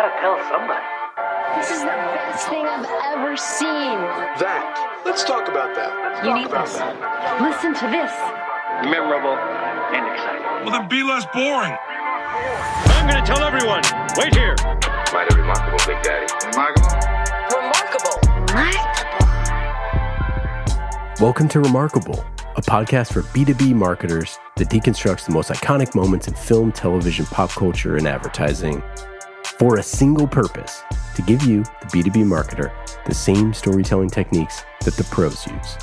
gotta tell somebody. This is the best thing I've ever seen. Let's talk about that. You need this. Listen to this. Memorable and exciting. Well, then be less boring. I'm going to tell everyone. Wait here. Mighty remarkable, Big Daddy. Remarkable. Welcome to Remarkable, a podcast for B2B marketers that deconstructs the most iconic moments in film, television, pop culture, and advertising for a single purpose: to give you, the B2B marketer, the same storytelling techniques that the pros use.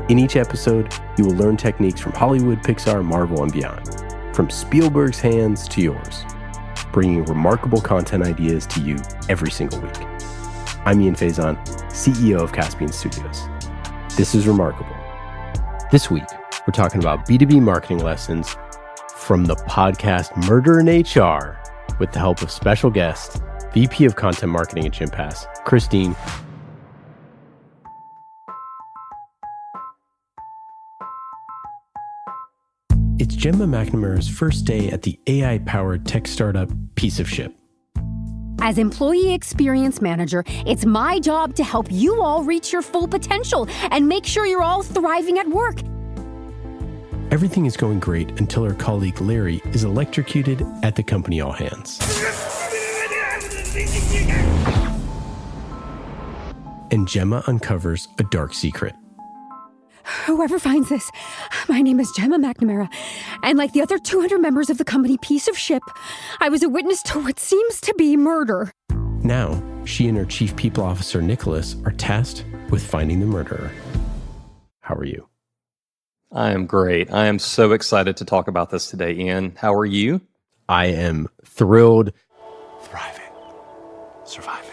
In each episode, you will learn techniques from Hollywood, Pixar, Marvel, and beyond, from Spielberg's hands to yours, bringing remarkable content ideas to you every single week. I'm Ian Faison, CEO of Caspian Studios. This is Remarkable. This week, we're talking about B2B marketing lessons from the podcast Murder in HR with the help of special guest, VP of Content Marketing at Gympass, Christine. It's Gemma McNamara's first day at the AI-powered tech startup Piece of Ship. As Employee Experience Manager, it's my job to help you all reach your full potential and make sure you're all thriving at work. Everything is going great until her colleague Larry is electrocuted at the company all hands. And Gemma uncovers a dark secret. Whoever finds this, my name is Gemma McNamara, and like the other 200 members of the company Piece of Ship, I was a witness to what seems to be murder. Now, she and her chief people officer, Nicholas, are tasked with finding the murderer. How are you? I am great. I am so excited to talk about this today, Ian. How are you? I am thrilled. Thriving. Surviving.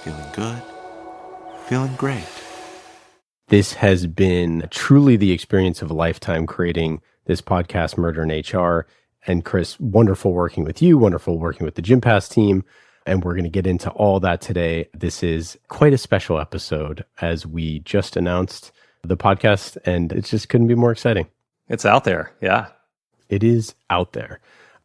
Feeling good. Feeling great. This has been truly the experience of a lifetime creating this podcast, Murder in HR. And Chris, wonderful working with you, wonderful working with the Gympass team. And we're going to get into all that today. This is quite a special episode as we just announced the podcast, and it just couldn't be more exciting. It's out there. Yeah. It is out there.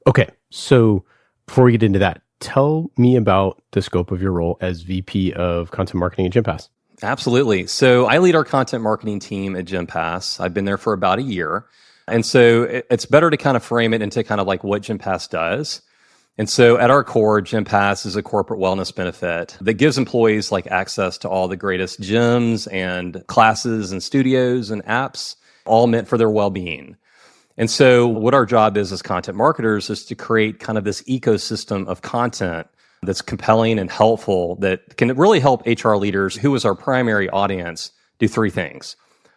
Okay. So before we get into that, tell me about the scope of your role as VP of Content Marketing at Gympass. Absolutely. So I lead our content marketing team at Gympass. I've been there for about a year. And so it's better to kind of frame it into kind of like what Gympass does. And so at our core, Gympass is a corporate wellness benefit that gives employees like access to all the greatest gyms and classes and studios and apps, all meant for their well-being. And so what our job is as content marketers is to create kind of this ecosystem of content that's compelling and helpful that can really help HR leaders, who is our primary audience, do three things.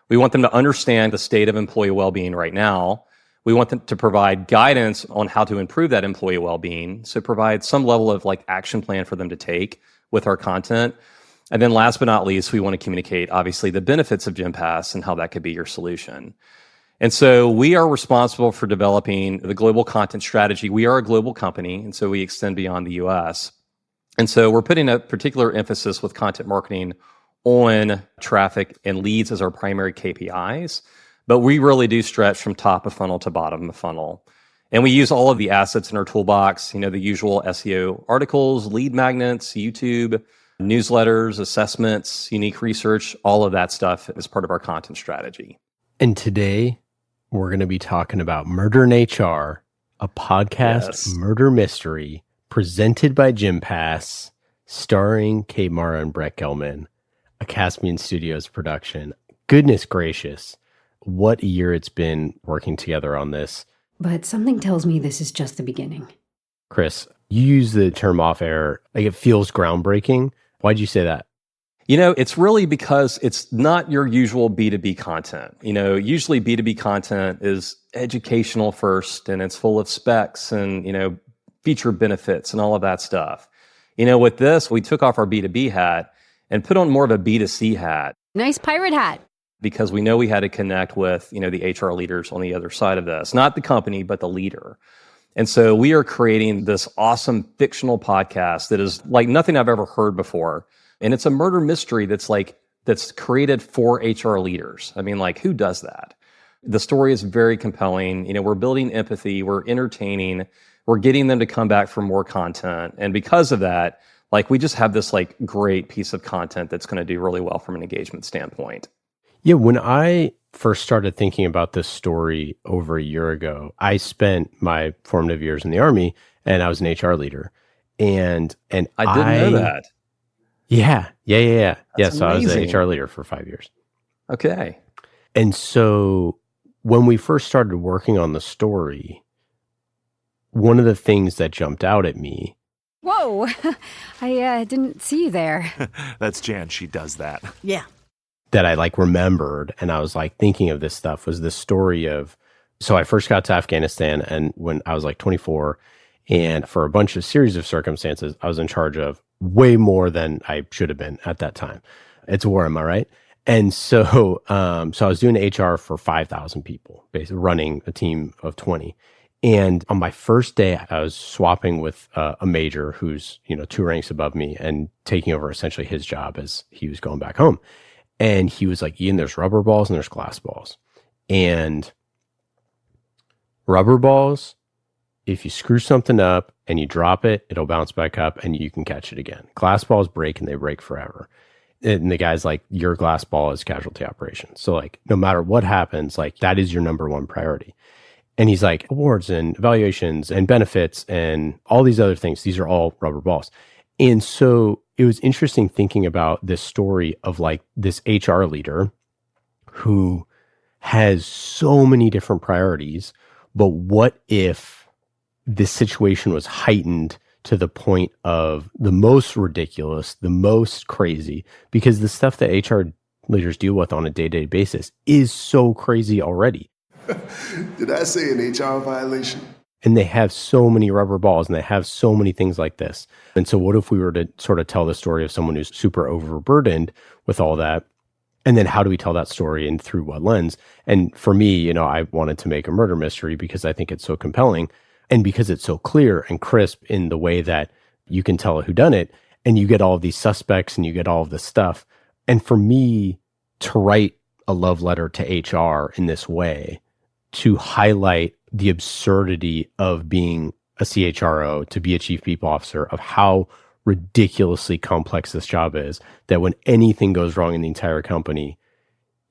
We want them to understand the state of employee well-being right now. We want them to provide guidance on how to improve that employee well-being. So provide some level of like action plan for them to take with our content. And then last but not least, we want to communicate obviously the benefits of Gympass and how that could be your solution. And so we are responsible for developing the global content strategy. We are a global company, and so we extend beyond the US. And so we're putting a particular emphasis with content marketing on traffic and leads as our primary KPIs. But we really do stretch from top of funnel to bottom of funnel. And we use all of the assets in our toolbox, the usual SEO articles, lead magnets, YouTube, newsletters, assessments, unique research, all of that stuff is part of our content strategy. And today, we're going to be talking about Murder in HR, a podcast murder mystery presented by Gympass, starring Kate Mara and Brett Gelman, a Caspian Studios production. Goodness gracious, what a year it's been working together on this. But something tells me this is just the beginning. Chris, you use the term off air, like it feels groundbreaking. Why'd you say that? It's really because it's not your usual B2B content. Usually B2B content is educational first, and it's full of specs and, feature benefits and all of that stuff. With this, we took off our B2B hat and put on more of a B2C hat. Nice pirate hat. Because we know we had to connect with, the HR leaders on the other side of this, not the company, but the leader. And so we are creating this awesome fictional podcast that is like nothing I've ever heard before. And it's a murder mystery that's created for HR leaders. I mean, who does that? The story is very compelling. We're building empathy, we're entertaining, we're getting them to come back for more content. And because of that, we just have this great piece of content that's going to do really well from an engagement standpoint. Yeah, when I first started thinking about this story over a year ago, I spent my formative years in the Army and I was an HR leader. And I didn't know that. Yeah. That's So I was amazing. an HR leader for 5 years. Okay. And so when we first started working on the story, one of the things that jumped out at me. Whoa, I didn't see you there. That's Jan. She does that. Yeah. That I remembered, and I was thinking of this stuff, was this story of, so I first got to Afghanistan, and when I was 24, and for a series of circumstances, I was in charge of way more than I should have been at that time. It's war, am I right? And so, so I was doing HR for 5,000 people, basically running a team of 20. And on my first day, I was swapping with a major who's, 2 ranks above me and taking over essentially his job as he was going back home. And he was like, Ian, there's rubber balls and there's glass balls. And rubber balls, if you screw something up and you drop it, it'll bounce back up and you can catch it again. Glass balls break and they break forever. And the guy's like, your glass ball is casualty operations. So no matter what happens, that is your number one priority. And he's like, awards and evaluations and benefits and all these other things, these are all rubber balls. And so it was interesting thinking about this story of this HR leader who has so many different priorities, but what if this situation was heightened to the point of the most ridiculous, the most crazy, because the stuff that HR leaders deal with on a day-to-day basis is so crazy already. Did I say an HR violation? And they have so many rubber balls and they have so many things like this. And so what if we were to sort of tell the story of someone who's super overburdened with all that? And then how do we tell that story and through what lens? And for me, I wanted to make a murder mystery because I think it's so compelling and because it's so clear and crisp in the way that you can tell a whodunit and you get all of these suspects and you get all of this stuff. And for me to write a love letter to HR in this way, to highlight the absurdity of being a CHRO, to be a chief people officer, of how ridiculously complex this job is, that when anything goes wrong in the entire company,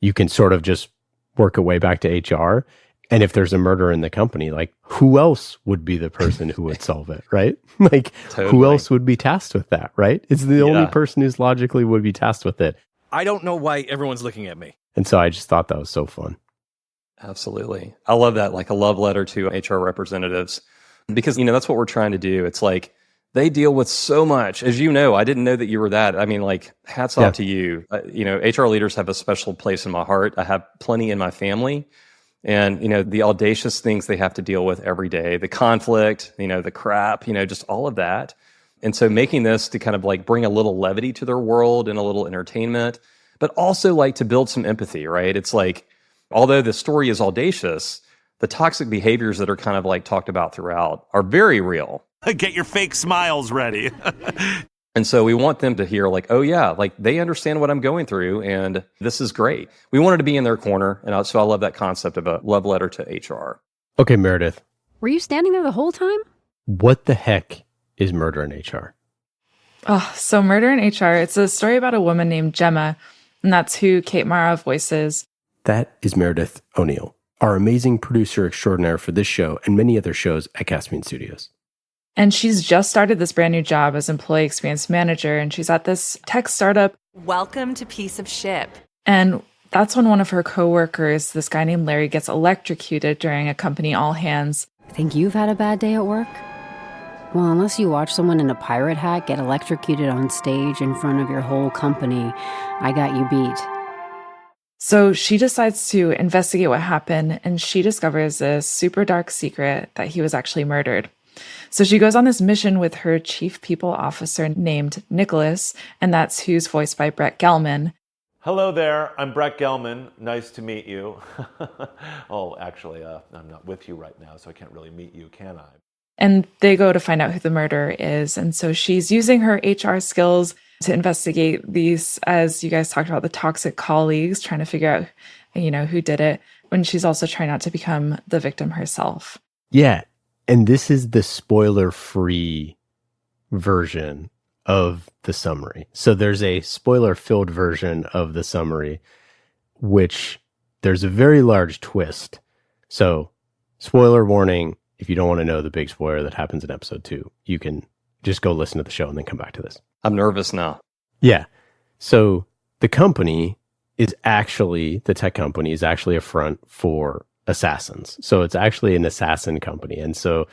you can sort of just work a way back to HR. And if there's a murder in the company, who else would be the person who would solve it, right? Totally. Who else would be tasked with that, right? It's the only person who's logically would be tasked with it. I don't know why everyone's looking at me. And so I just thought that was so fun. Absolutely. I love that, a love letter to HR representatives, because, that's what we're trying to do. It's they deal with so much. As I didn't know that you were that. I mean, hats off to you. HR leaders have a special place in my heart. I have plenty in my family. And, the audacious things they have to deal with every day, the conflict, the crap, just all of that. And so making this to kind of bring a little levity to their world and a little entertainment, but also to build some empathy, right? It's although the story is audacious, the toxic behaviors that are kind of talked about throughout are very real. Get your fake smiles ready. And so we want them to hear oh yeah, they understand what I'm going through and this is great. We wanted to be in their corner. And so I love that concept of a love letter to HR. Okay, Meredith. Were you standing there the whole time? What the heck is Murder in HR? Oh, so Murder in HR, it's a story about a woman named Gemma, and that's who Kate Mara voices. That is Meredith O'Neill, our amazing producer extraordinaire for this show and many other shows at Caspian Studios. And she's just started this brand new job as employee experience manager, and she's at this tech startup. Welcome to Piece of Ship. And that's when one of her coworkers, this guy named Larry, gets electrocuted during a company all hands. Think you've had a bad day at work? Well, unless you watch someone in a pirate hat get electrocuted on stage in front of your whole company, I got you beat. So she decides to investigate what happened, and she discovers this super dark secret that he was actually murdered. So she goes on this mission with her chief people officer named Nicholas, and that's who's voiced by Brett Gelman. Hello there, I'm Brett Gelman. Nice to meet you. Oh, actually, I'm not with you right now, so I can't really meet you, can I? And they go to find out who the murderer is. And so she's using her HR skills to investigate these, as you guys talked about, the toxic colleagues, trying to figure out, who did it. when she's also trying not to become the victim herself. Yeah. And this is the spoiler-free version of the summary. So there's a spoiler-filled version of the summary, which there's a very large twist. So, spoiler warning, if you don't want to know the big spoiler that happens in episode 2, you can just go listen to the show and then come back to this. I'm nervous now. Yeah. So the company is actually, the tech company is actually a front for assassins. So it's actually an assassin company. And so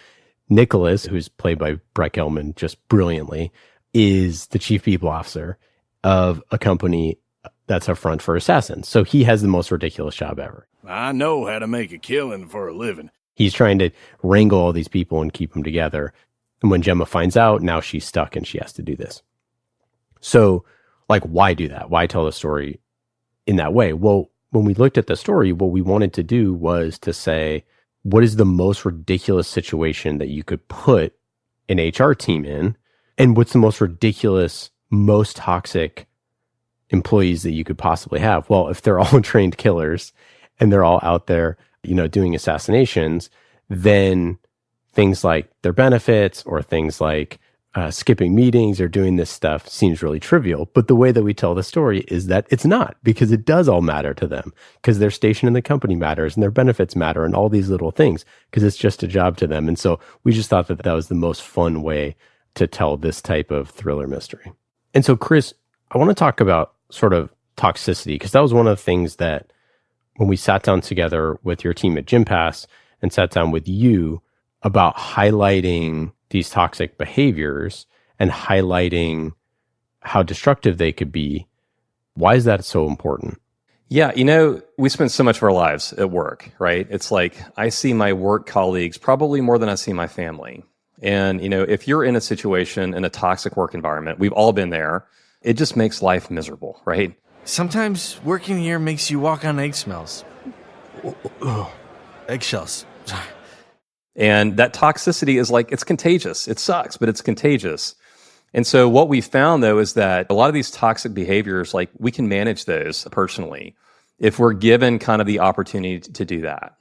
Nicholas, who's played by Brett Gelman just brilliantly, is the chief people officer of a company that's a front for assassins. So he has the most ridiculous job ever. I know how to make a killing for a living. He's trying to wrangle all these people and keep them together. And when Gemma finds out, now she's stuck and she has to do this. So, like, why do that? Why tell the story in that way? Well, when we looked at the story, what we wanted to do was to say, what is the most ridiculous situation that you could put an HR team in? And what's the most ridiculous, most toxic employees that you could possibly have? Well, if they're all trained killers and they're all out there, doing assassinations, then things like their benefits or things like skipping meetings or doing this stuff seems really trivial. But the way that we tell the story is that it's not, because it does all matter to them, because their station in the company matters and their benefits matter and all these little things, because it's just a job to them. And so we just thought that that was the most fun way to tell this type of thriller mystery. And so, Chris, I want to talk about sort of toxicity, because that was one of the things that when we sat down together with your team at Gympass and sat down with you about highlighting these toxic behaviors and highlighting how destructive they could be. Why is that so important? Yeah, we spend so much of our lives at work, right? It's like I see my work colleagues probably more than I see my family. And, if you're in a situation in a toxic work environment, we've all been there, it just makes life miserable, right? Sometimes working here makes you walk on eggshells. Eggshells. And that toxicity is like, it's contagious. It sucks, but it's contagious. And so what we found, though, is that a lot of these toxic behaviors, like we can manage those personally if we're given kind of the opportunity to do that.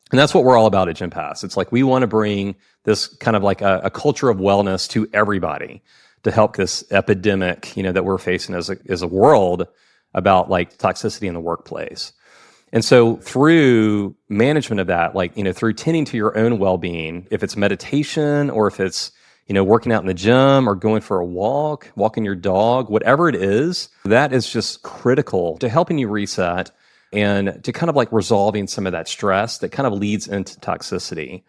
And that's what we're all about at Gympass. It's like we want to bring this kind of like a culture of wellness to everybody to help this epidemic, that we're facing as a world about like toxicity in the workplace. And so through management of that, like, through tending to your own well-being, if it's meditation or if it's, working out in the gym or going for a walk, walking your dog, whatever it is, that is just critical to helping you reset and to kind of like resolving some of that stress that kind of leads into toxicity.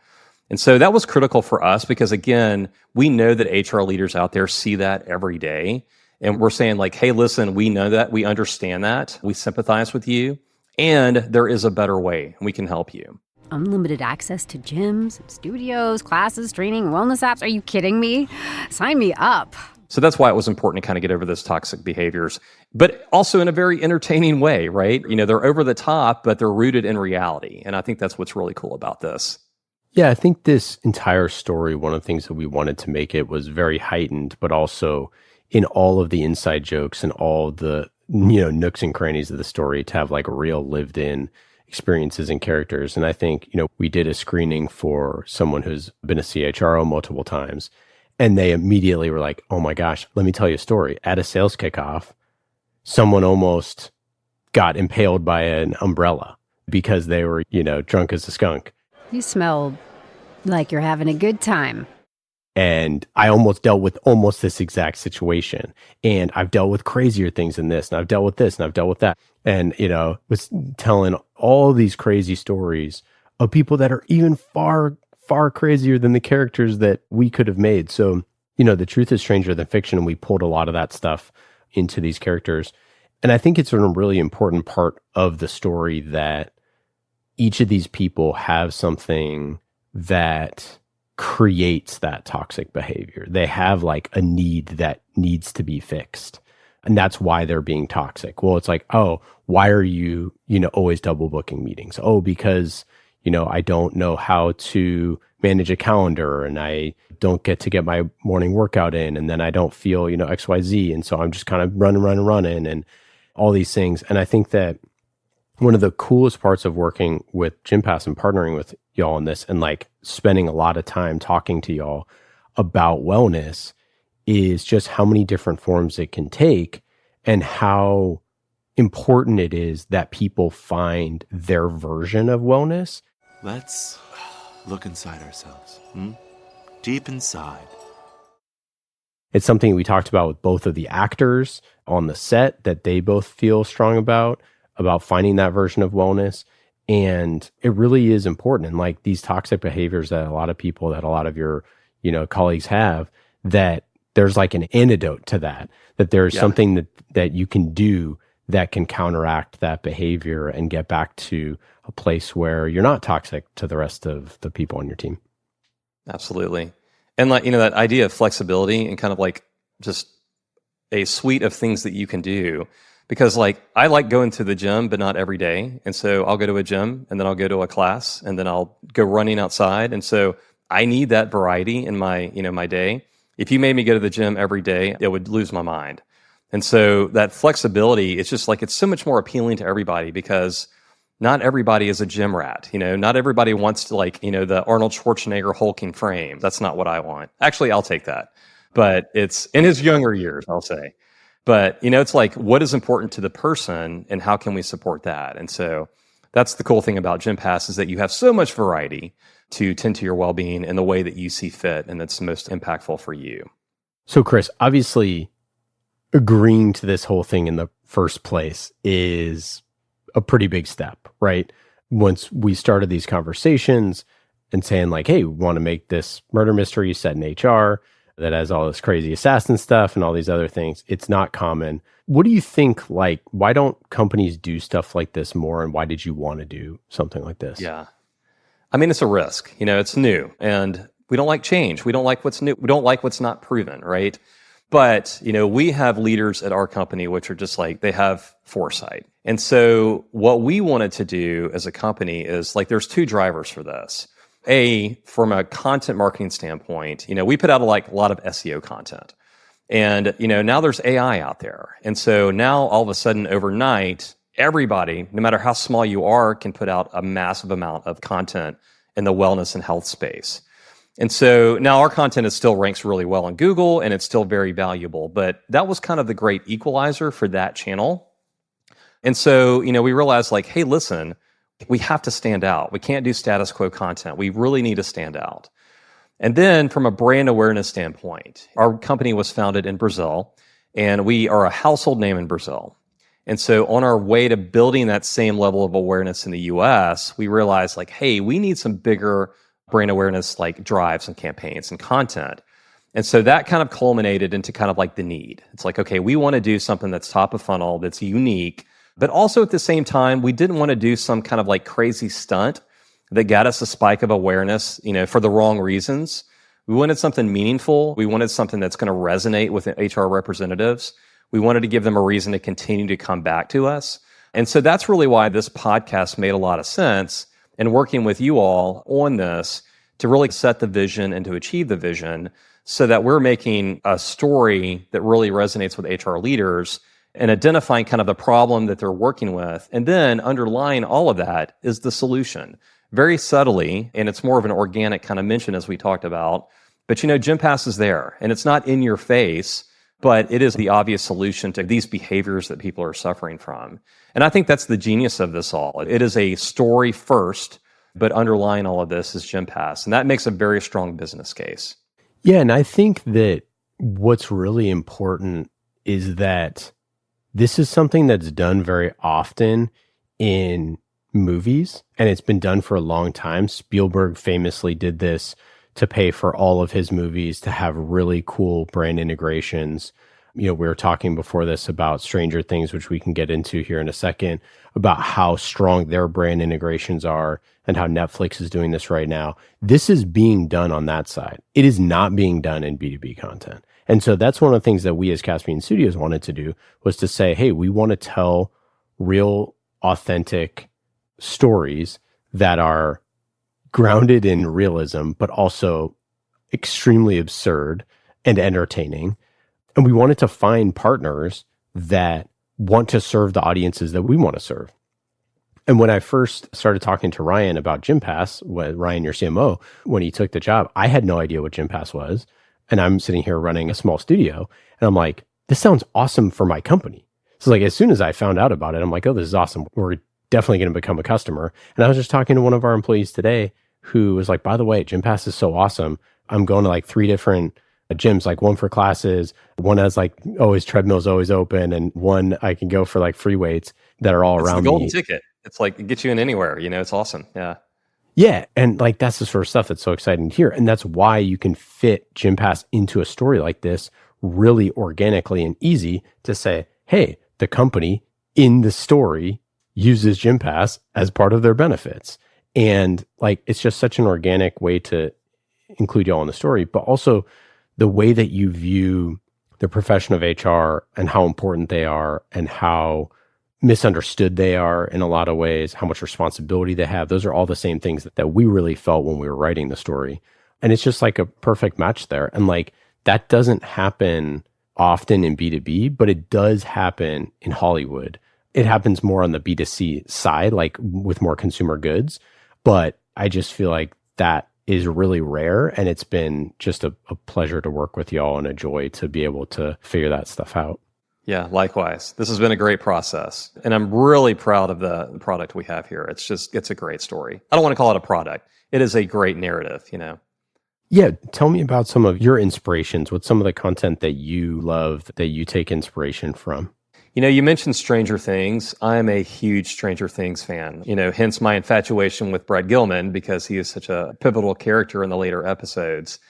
And so that was critical for us because, again, we know that HR leaders out there see that every day. And we're saying like, hey, listen, we know that, we understand that, we sympathize with you, and there is a better way, and we can help you. Unlimited access to gyms, studios, classes, training, wellness apps. Are you kidding me? Sign me up. So that's why it was important to kind of get over those toxic behaviors, but also in a very entertaining way, right? They're over the top, but they're rooted in reality. And I think that's what's really cool about this. Yeah, I think this entire story, one of the things that we wanted to make it was very heightened, but also in all of the inside jokes and all the, nooks and crannies of the story to have like real lived in experiences and characters. And I think, we did a screening for someone who's been a CHRO multiple times, and they immediately were like, oh my gosh, let me tell you a story. At a sales kickoff, someone almost got impaled by an umbrella because they were, drunk as a skunk. You smell like you're having a good time. And I almost dealt with almost this exact situation. And I've dealt with crazier things than this. And I've dealt with this and I've dealt with that. And, was telling all these crazy stories of people that are even far, far crazier than the characters that we could have made. So, the truth is stranger than fiction. And we pulled a lot of that stuff into these characters. And I think it's a really important part of the story that each of these people have something that creates that toxic behavior. They have like a need that needs to be fixed. And that's why they're being toxic. Well, it's like, oh, why are you, always double booking meetings? Oh, because, I don't know how to manage a calendar and I don't get to get my morning workout in. And then I don't feel, XYZ. And so I'm just kind of running and all these things. And I think that one of the coolest parts of working with Gympass and partnering with y'all on this and like spending a lot of time talking to y'all about wellness is just how many different forms it can take and how important it is that people find their version of wellness. Let's look inside ourselves. Deep inside. It's something we talked about with both of the actors on the set that they both feel strong about finding that version of wellness. And it really is important. And like these toxic behaviors that a lot of your, colleagues have, that there's like an antidote to that there's something that you can do that can counteract that behavior and get back to a place where you're not toxic to the rest of the people on your team. Absolutely. And like, that idea of flexibility and kind of like just a suite of things that you can do. Because like, I like going to the gym, but not every day. And so I'll go to a gym and then I'll go to a class and then I'll go running outside. And so I need that variety in my, my day. If you made me go to the gym every day, it would lose my mind. And so that flexibility, it's just like, it's so much more appealing to everybody because not everybody is a gym rat. Not everybody wants to like, the Arnold Schwarzenegger hulking frame. That's not what I want. Actually, I'll take that. But it's in his younger years, I'll say. But, it's like, what is important to the person and how can we support that? And so that's the cool thing about Gympass is that you have so much variety to tend to your well-being in the way that you see fit and that's most impactful for you. So Chris, obviously agreeing to this whole thing in the first place is a pretty big step, right? Once we started these conversations and saying like, hey, we want to make this murder mystery set in HR that has all this crazy assassin stuff and all these other things. It's not common. What do you think, like, why don't companies do stuff like this more? And why did you want to do something like this? Yeah. I mean, it's a risk, it's new and we don't like change. We don't like what's new. We don't like what's not proven, right? But, we have leaders at our company, which are just like, they have foresight. And so what we wanted to do as a company is like, there's two drivers for this. From a content marketing standpoint, we put out a lot of SEO content. And, now there's AI out there. And so now all of a sudden overnight, everybody, no matter how small you are, can put out a massive amount of content in the wellness and health space. And so now our content still ranks really well on Google and it's still very valuable, but that was kind of the great equalizer for that channel. And so, we realized like, hey, listen, we have to stand out. We can't do status quo content. We really need to stand out. And then from a brand awareness standpoint, our company was founded in Brazil and we are a household name in Brazil. And so on our way to building that same level of awareness in the US, we realized like, hey, we need some bigger brand awareness like drives and campaigns and content. And so that kind of culminated into kind of like the need. It's like, okay, we want to do something that's top of funnel, that's unique, but also at the same time, we didn't want to do some kind of like crazy stunt that got us a spike of awareness, for the wrong reasons. We wanted something meaningful. We wanted something that's going to resonate with HR representatives. We wanted to give them a reason to continue to come back to us. And so that's really why this podcast made a lot of sense. And working with you all on this to really set the vision and to achieve the vision so that we're making a story that really resonates with HR leaders and identifying kind of the problem that they're working with. And then underlying all of that is the solution. Very subtly, and it's more of an organic kind of mention as we talked about. But Gympass is there and it's not in your face, but it is the obvious solution to these behaviors that people are suffering from. And I think that's the genius of this all. It is a story first, but underlying all of this is Gympass. And that makes a very strong business case. Yeah, and I think that what's really important is that this is something that's done very often in movies, and it's been done for a long time. Spielberg famously did this to pay for all of his movies to have really cool brand integrations. We were talking before this about Stranger Things, which we can get into here in a second, about how strong their brand integrations are and how Netflix is doing this right now. This is being done on that side. It is not being done in B2B content. And so that's one of the things that we as Caspian Studios wanted to do, was to say, hey, we want to tell real, authentic stories that are grounded in realism, but also extremely absurd and entertaining. And we wanted to find partners that want to serve the audiences that we want to serve. And when I first started talking to Ryan about Gympass, Ryan, your CMO, when he took the job, I had no idea what Gympass was. And I'm sitting here running a small studio. And I'm like, this sounds awesome for my company. So like, as soon as I found out about it, I'm like, oh, this is awesome. We're definitely going to become a customer. And I was just talking to one of our employees today who was like, by the way, Gympass is so awesome. I'm going to like 3 different gyms, like one for classes, one has like always treadmills always open, and one I can go for like free weights that are all It's around the golden me. ticket. It's like, it gets you in anywhere, it's awesome. Yeah. Yeah. And like, that's the sort of stuff that's so exciting to hear. And that's why you can fit Gympass into a story like this really organically and easy to say, hey, the company in the story uses Gympass as part of their benefits. And like, it's just such an organic way to include y'all in the story, but also the way that you view the profession of HR and how important they are and how misunderstood they are in a lot of ways, how much responsibility they have. Those are all the same things that we really felt when we were writing the story. And it's just like a perfect match there. And like, that doesn't happen often in B2B, but it does happen in Hollywood. It happens more on the B2C side, like with more consumer goods. But I just feel like that is really rare. And it's been just a pleasure to work with y'all and a joy to be able to figure that stuff out. Yeah, likewise. This has been a great process. And I'm really proud of the product we have here. It's a great story. I don't want to call it a product. It is a great narrative, Yeah. Tell me about some of your inspirations. What's some of the content that you love, that you take inspiration from? You mentioned Stranger Things. I'm a huge Stranger Things fan, hence my infatuation with Brett Gelman, because he is such a pivotal character in the later episodes.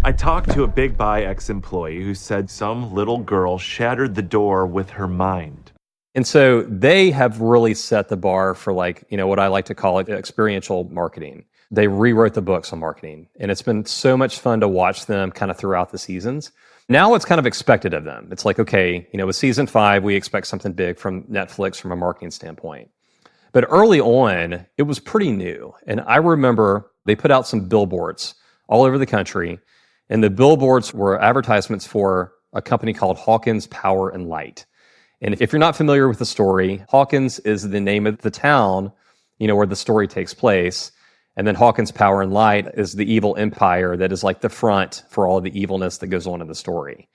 I talked to a Big Buy ex-employee who said some little girl shattered the door with her mind. And so they have really set the bar for what I like to call it experiential marketing. They rewrote the books on marketing, and it's been so much fun to watch them kind of throughout the seasons. Now it's kind of expected of them. It's like, okay, with season 5, we expect something big from Netflix from a marketing standpoint. But early on, it was pretty new. And I remember they put out some billboards all over the country, and the billboards were advertisements for a company called Hawkins Power and Light. And if you're not familiar with the story, Hawkins is the name of the town, where the story takes place. And then Hawkins Power and Light is the evil empire that is like the front for all of the evilness that goes on in the story.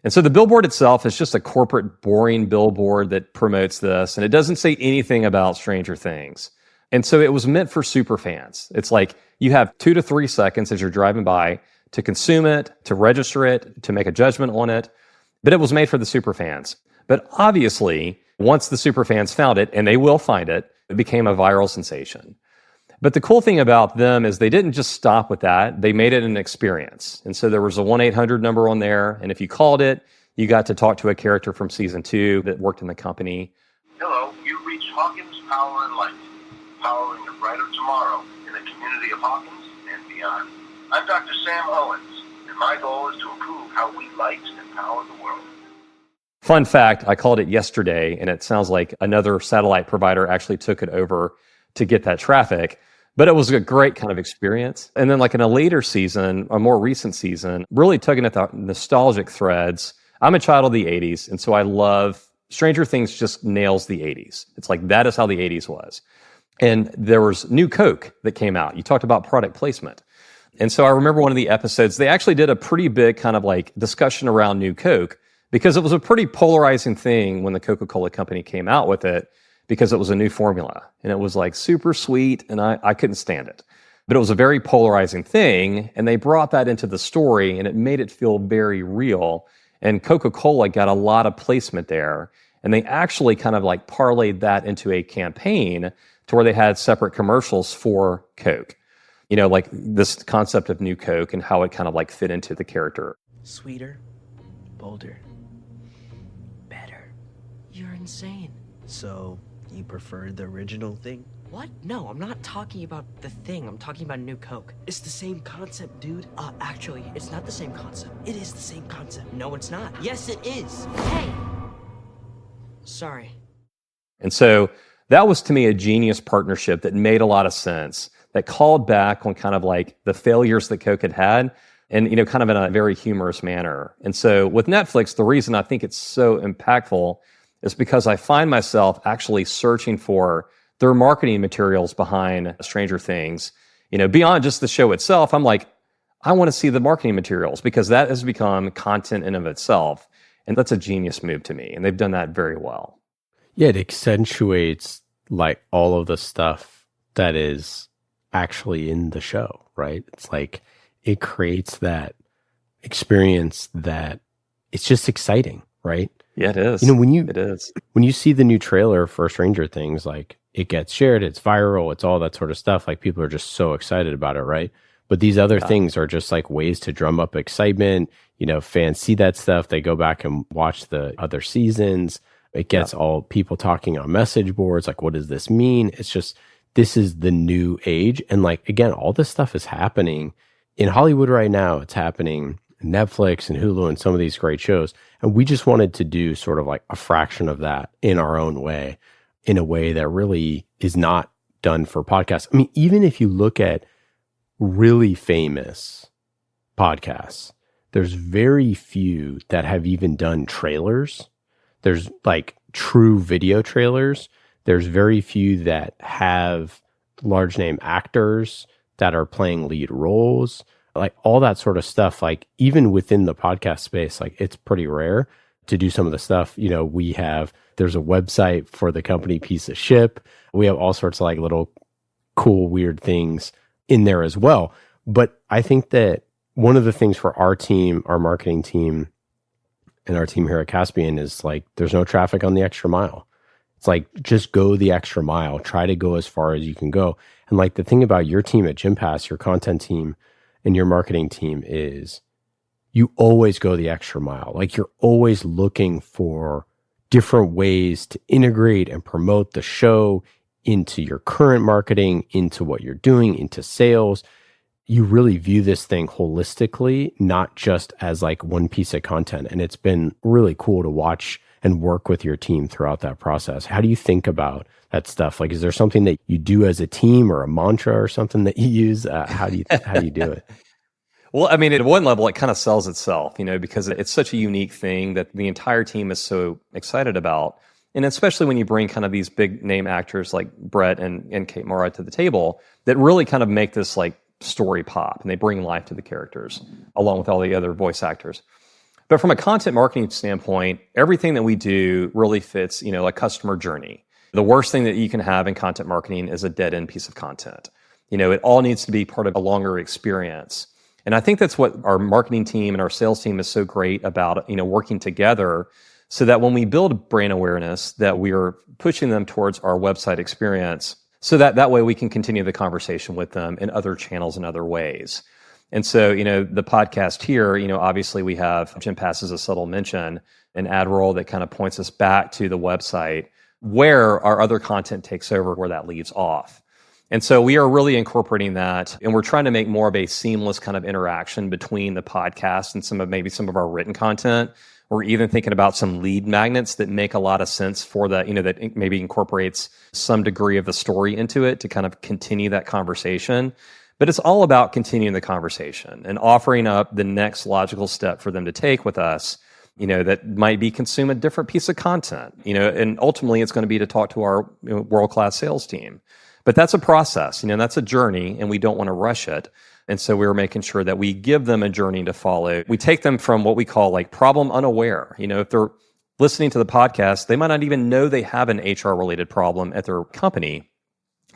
And so the billboard itself is just a corporate, boring billboard that promotes this. And it doesn't say anything about Stranger Things. And so it was meant for super fans. It's like you have 2 to 3 seconds as you're driving by to consume it, to register it, to make a judgment on it. But it was made for the super fans. But obviously, once the super fans found it, and they will find it, it became a viral sensation. But the cool thing about them is they didn't just stop with that. They made it an experience. And so there was a 1-800 number on there. And if you called it, you got to talk to a character from season 2 that worked in the company. Hello, you've reached Hawkins Power and Light, powering the brighter tomorrow in the community of Hawkins and beyond. I'm Dr. Sam Owens, and my goal is to improve how we light and power the world. Fun fact, I called it yesterday, and it sounds like another satellite provider actually took it over to get that traffic. But it was a great kind of experience. And then like in a later season, a more recent season, really tugging at the nostalgic threads. I'm a child of the 80s, and so I love Stranger Things just nails the 80s. It's like that is how the 80s was. And there was New Coke that came out. You talked about product placement. And so I remember one of the episodes, they actually did a pretty big kind of like discussion around New Coke because it was a pretty polarizing thing when the Coca-Cola company came out with it, because it was a new formula and it was like super sweet and I couldn't stand it. But it was a very polarizing thing, and they brought that into the story and it made it feel very real. And Coca-Cola got a lot of placement there, and they actually kind of like parlayed that into a campaign to where they had separate commercials for Coke. Like this concept of New Coke and how it kind of like fit into the character. Sweeter, bolder, better. You're insane. So you prefer the original thing? What? No, I'm not talking about the thing. I'm talking about New Coke. It's the same concept, dude. Actually, it's not the same concept. It is the same concept. No, it's not. Yes, it is. Hey! Sorry. And so that was, to me, a genius partnership that made a lot of sense, that called back on kind of like the failures that Coke had had, and, kind of in a very humorous manner. And so with Netflix, the reason I think it's so impactful is because I find myself actually searching for there are marketing materials behind Stranger Things. Beyond just the show itself, I'm like, I want to see the marketing materials because that has become content in of itself. And that's a genius move to me. And they've done that very well. Yeah, it accentuates like all of the stuff that is actually in the show, right? It's like it creates that experience that it's just exciting, right? Yeah, it is. It is. When you see the new trailer for Stranger Things, like it gets shared, it's viral, it's all that sort of stuff. Like people are just so excited about it, right? But these other things are just like ways to drum up excitement. Fans see that stuff, they go back and watch the other seasons. It gets all people talking on message boards. Like, what does this mean? It's just, this is the new age. And like, again, all this stuff is happening in Hollywood right now. It's happening in Netflix and Hulu and some of these great shows. And we just wanted to do sort of like a fraction of that in our own way, in a way that really is not done for podcasts. I mean, even if you look at really famous podcasts, there's very few that have even done trailers. There's like true video trailers. There's very few that have large name actors that are playing lead roles, like all that sort of stuff. Like even within the podcast space, like it's pretty rare to do some of the stuff. There's a website for the company Piece of Ship. We have all sorts of like little cool, weird things in there as well. But I think that one of the things for our team, our marketing team, and our team here at Caspian is like, there's no traffic on the extra mile. It's like, just go the extra mile, try to go as far as you can go. And like the thing about your team at Gympass, your content team and your marketing team is you always go the extra mile. Like you're always looking for different ways to integrate and promote the show into your current marketing, into what you're doing, into sales. You really view this thing holistically, not just as like one piece of content. And it's been really cool to watch and work with your team throughout that process. How do you think about that stuff? Like, is there something that you do as a team or a mantra or something that you use? How do you do it? Well, I mean, at one level, it kind of sells itself, because it's such a unique thing that the entire team is so excited about. And especially when you bring kind of these big name actors like Brett and Kate Mara to the table that really kind of make this like story pop, and they bring life to the characters along with all the other voice actors. But from a content marketing standpoint, everything that we do really fits, a customer journey. The worst thing that you can have in content marketing is a dead-end piece of content. It all needs to be part of a longer experience. And I think that's what our marketing team and our sales team is so great about, working together so that when we build brand awareness, that we are pushing them towards our website experience so that way we can continue the conversation with them in other channels and other ways. And so, the podcast here, obviously we have Gympass as a subtle mention, an ad roll that kind of points us back to the website where our other content takes over, where that leaves off. And so we are really incorporating that, and we're trying to make more of a seamless kind of interaction between the podcast and some of our written content. We're even thinking about some lead magnets that make a lot of sense for that, that maybe incorporates some degree of the story into it to kind of continue that conversation. But it's all about continuing the conversation and offering up the next logical step for them to take with us, that might be consume a different piece of content, and ultimately it's going to be to talk to our world-class sales team. But that's a process, that's a journey, and we don't want to rush it. And so we're making sure that we give them a journey to follow. We take them from what we call like problem unaware. If they're listening to the podcast, they might not even know they have an HR-related problem at their company.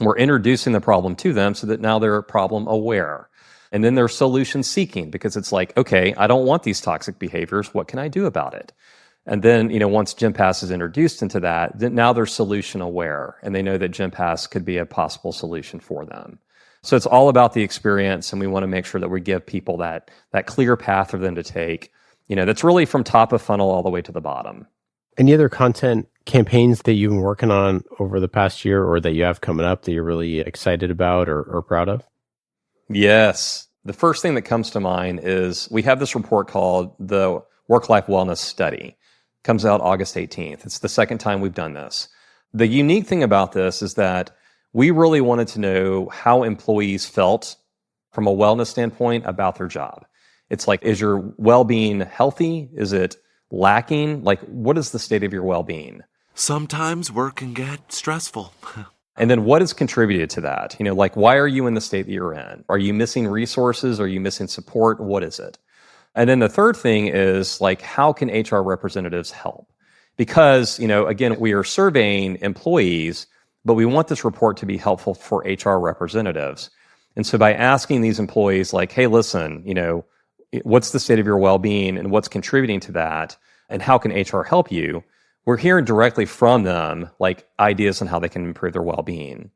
We're introducing the problem to them so that now they're problem aware. And then they're solution seeking because it's like, okay, I don't want these toxic behaviors. What can I do about it? And then, once Gympass is introduced into that, then now they're solution aware and they know that Gympass could be a possible solution for them. So it's all about the experience, and we want to make sure that we give people that clear path for them to take, that's really from top of funnel all the way to the bottom. Any other content campaigns that you've been working on over the past year or that you have coming up that you're really excited about or proud of? Yes. The first thing that comes to mind is we have this report called the Work-Life Wellness Study. It comes out August 18th. It's the second time we've done this. The unique thing about this is that we really wanted to know how employees felt from a wellness standpoint about their job. It's like, is your well-being healthy? Is it lacking? Like, what is the state of your well-being? Sometimes work can get stressful. And then what has contributed to that? Like, why are you in the state that you're in? Are you missing resources? Are you missing support? What is it? And then the third thing is, like, how can HR representatives help? Because, again, we are surveying employees, but we want this report to be helpful for HR representatives. And so by asking these employees, like, hey, listen, what's the state of your well-being and what's contributing to that? And how can HR help you? We're hearing directly from them, like, ideas on how they can improve their well-being.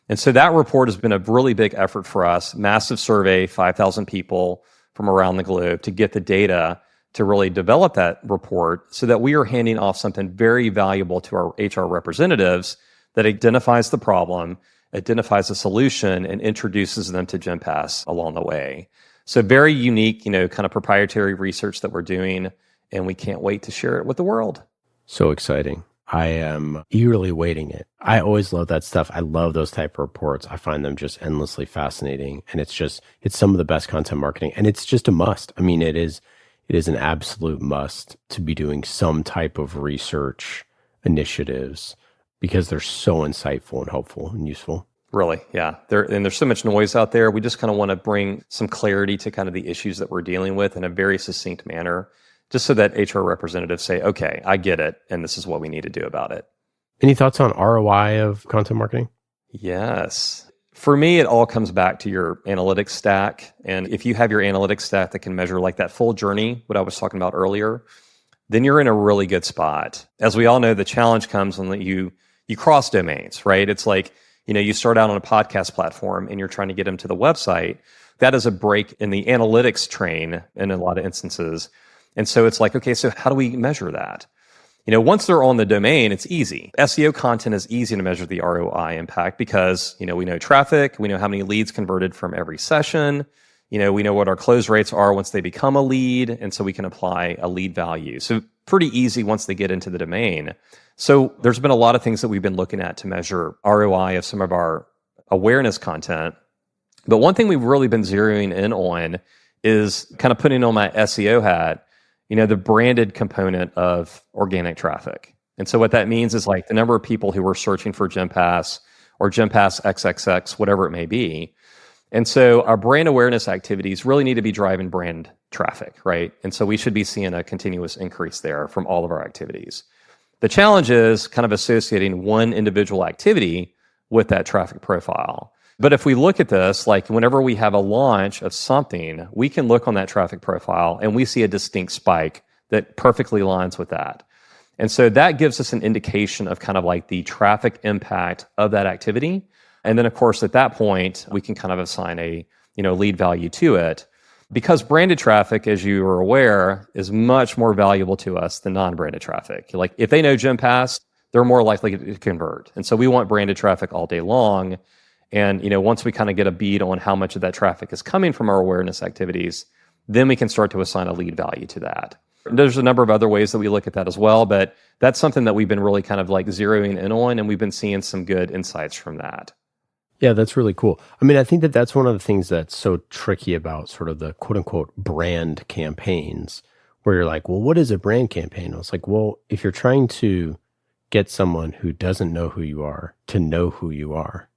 And so that report has been a really big effort for us, massive survey, 5,000 people from around the globe to get the data to really develop that report so that we are handing off something very valuable to our HR representatives that identifies the problem, identifies a solution, and introduces them to Gympass along the way. So very unique, kind of proprietary research that we're doing, and we can't wait to share it with the world. So exciting. I am eagerly waiting it. I always love that stuff. I love those type of reports. I find them just endlessly fascinating. And it's some of the best content marketing. And it's just a must. I mean, it is an absolute must to be doing some type of research initiatives because they're so insightful and helpful and useful. Really, yeah. There's so much noise out there. We just kind of want to bring some clarity to kind of the issues that we're dealing with in a very succinct manner, just so that HR representatives say, okay, I get it, and this is what we need to do about it. Any thoughts on ROI of content marketing? Yes. For me, it all comes back to your analytics stack. And if you have your analytics stack that can measure like that full journey, what I was talking about earlier, then you're in a really good spot. As we all know, the challenge comes when you cross domains, right? It's like, you start out on a podcast platform and you're trying to get them to the website. That is a break in the analytics train in a lot of instances. And so it's like, okay, so how do we measure that? Once they're on the domain, it's easy. SEO content is easy to measure the ROI impact because, we know traffic, we know how many leads converted from every session, we know what our close rates are once they become a lead, and so we can apply a lead value. So pretty easy once they get into the domain. So there's been a lot of things that we've been looking at to measure ROI of some of our awareness content. But one thing we've really been zeroing in on is kind of putting on my SEO hat, the branded component of organic traffic. And so what that means is like the number of people who are searching for Gympass or Gympass XXX, whatever it may be. And so our brand awareness activities really need to be driving brand traffic, right? And so we should be seeing a continuous increase there from all of our activities. The challenge is kind of associating one individual activity with that traffic profile. But if we look at this, like whenever we have a launch of something, we can look on that traffic profile and we see a distinct spike that perfectly aligns with that. And so that gives us an indication of kind of like the traffic impact of that activity. And then of course, at that point, we can kind of assign a, lead value to it. Because branded traffic, as you are aware, is much more valuable to us than non-branded traffic. Like if they know Gympass, they're more likely to convert. And so we want branded traffic all day long. And, once we kind of get a bead on how much of that traffic is coming from our awareness activities, then we can start to assign a lead value to that. There's a number of other ways that we look at that as well, but that's something that we've been really kind of like zeroing in on, and we've been seeing some good insights from that. Yeah, that's really cool. I mean, I think that that's one of the things that's so tricky about sort of the quote unquote brand campaigns, where you're like, well, what is a brand campaign? It's like, well, if you're trying to get someone who doesn't know who you are to know who you are,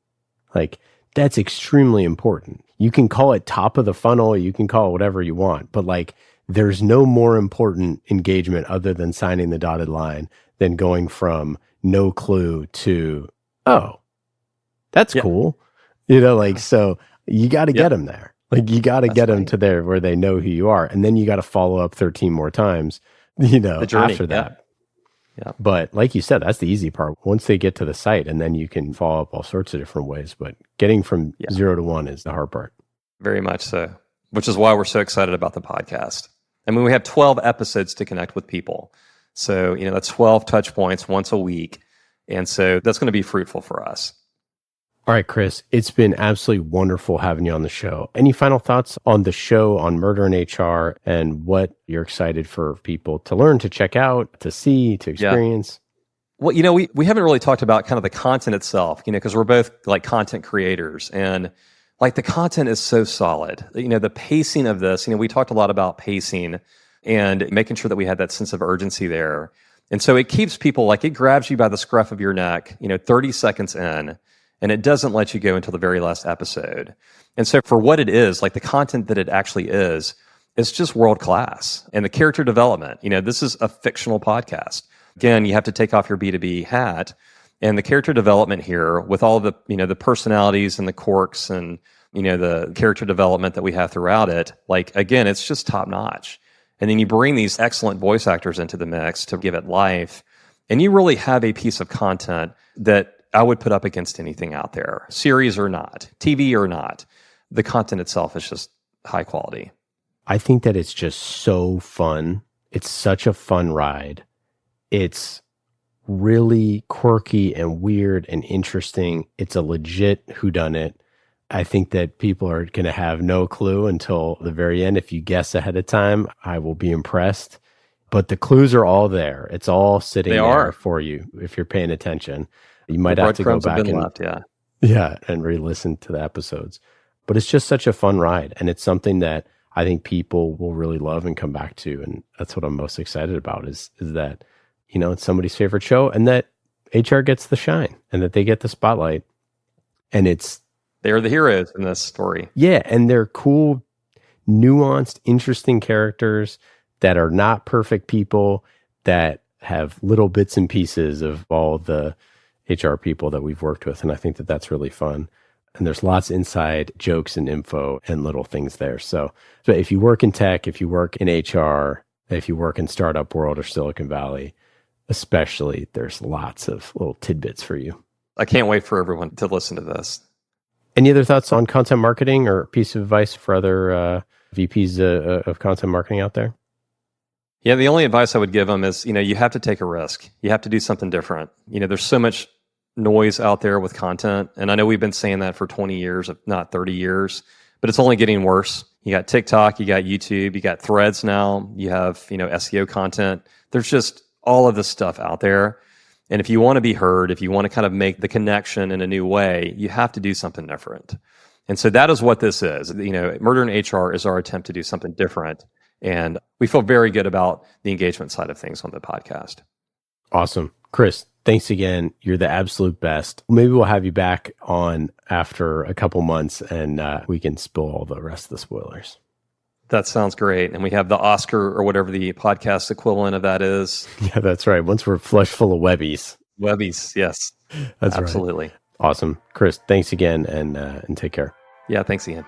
like, that's extremely important. You can call it top of the funnel, you can call it whatever you want, but like, there's no more important engagement other than signing the dotted line than going from no clue to, oh, that's cool. So you got to get them there. Like, you got to get them to there where they know who you are. And then you got to follow up 13 more times, the journey, after that. Yeah. But like you said, that's the easy part. Once they get to the site, and then you can follow up all sorts of different ways. But getting from 0 to 1 is the hard part. Very much so, which is why we're so excited about the podcast. I mean, we have 12 episodes to connect with people. So, that's 12 touch points once a week. And so that's going to be fruitful for us. All right, Chris, it's been absolutely wonderful having you on the show. Any final thoughts on the show, on Murder in HR, and what you're excited for people to learn, to check out, to see, to experience? Well, we haven't really talked about kind of the content itself, because we're both like content creators, and like the content is so solid. The pacing of this, we talked a lot about pacing and making sure that we had that sense of urgency there. And so it keeps people, like, it grabs you by the scruff of your neck, 30 seconds in. and it doesn't let you go until the very last episode. And so for what it is, like the content that it actually is, it's just world class. And the character development, this is a fictional podcast. Again, you have to take off your B2B hat, and the character development here with all the, the personalities and the quirks and, the character development that we have throughout it, like, again, it's just top notch. And then you bring these excellent voice actors into the mix to give it life, and you really have a piece of content that I would put up against anything out there, series or not, TV or not. The content itself is just high quality. I think that it's just so fun. It's such a fun ride. It's really quirky and weird and interesting. It's a legit whodunit. I think that people are going to have no clue until the very end. If you guess ahead of time, I will be impressed. But the clues are all there. It's all sitting there for you if you're paying attention. You might have to go back and re-listen to the episodes. But it's just such a fun ride, and it's something that I think people will really love and come back to, and that's what I'm most excited about is that, it's somebody's favorite show, and that HR gets the shine, and that they get the spotlight, and they're the heroes in this story. Yeah, and they're cool, nuanced, interesting characters that are not perfect people, that have little bits and pieces of all the HR people that we've worked with, and I think that that's really fun. And there's lots of inside jokes and info and little things there. So if you work in tech, if you work in HR, if you work in startup world or Silicon Valley, especially, there's lots of little tidbits for you. I can't wait for everyone to listen to this. Any other thoughts on content marketing or piece of advice for other VPs of content marketing out there? Yeah, the only advice I would give them is, you have to take a risk. You have to do something different. There's so much noise out there with content. And I know we've been saying that for 20 years, if not 30 years, but it's only getting worse. You got TikTok, you got YouTube, you got Threads now, you have, SEO content. There's just all of this stuff out there. And if you want to be heard, if you want to kind of make the connection in a new way, you have to do something different. And so that is what this is. Murder in HR is our attempt to do something different. And we feel very good about the engagement side of things on the podcast. Awesome. Chris, thanks again. You're the absolute best. Maybe we'll have you back on after a couple months and we can spill all the rest of the spoilers. That sounds great. And we have the Oscar or whatever the podcast equivalent of that is. Yeah, that's right. Once we're flush full of Webbies. Webbies, yes. That's absolutely. Right. Awesome. Chris, thanks again and take care. Yeah, thanks, Ian.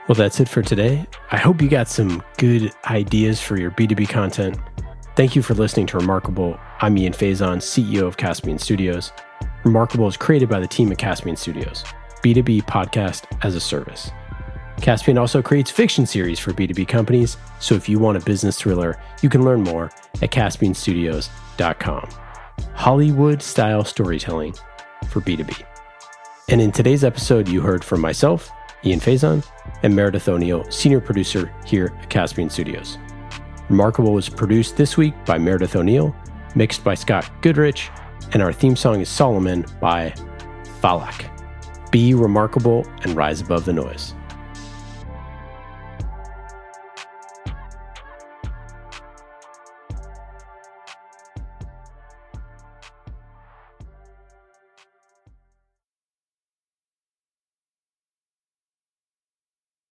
Well, that's it for today. I hope you got some good ideas for your B2B content. Thank you for listening to Remarkable. I'm Ian Faison, CEO of Caspian Studios. Remarkable is created by the team at Caspian Studios, B2B podcast as a service. Caspian also creates fiction series for B2B companies, so if you want a business thriller, you can learn more at caspianstudios.com. Hollywood-style storytelling for B2B. And in today's episode, you heard from myself, Ian Faison, and Meredith O'Neill, senior producer here at Caspian Studios. Remarkable was produced this week by Meredith O'Neill, mixed by Scott Goodrich, and our theme song is Solomon by Falak. Be remarkable and rise above the noise.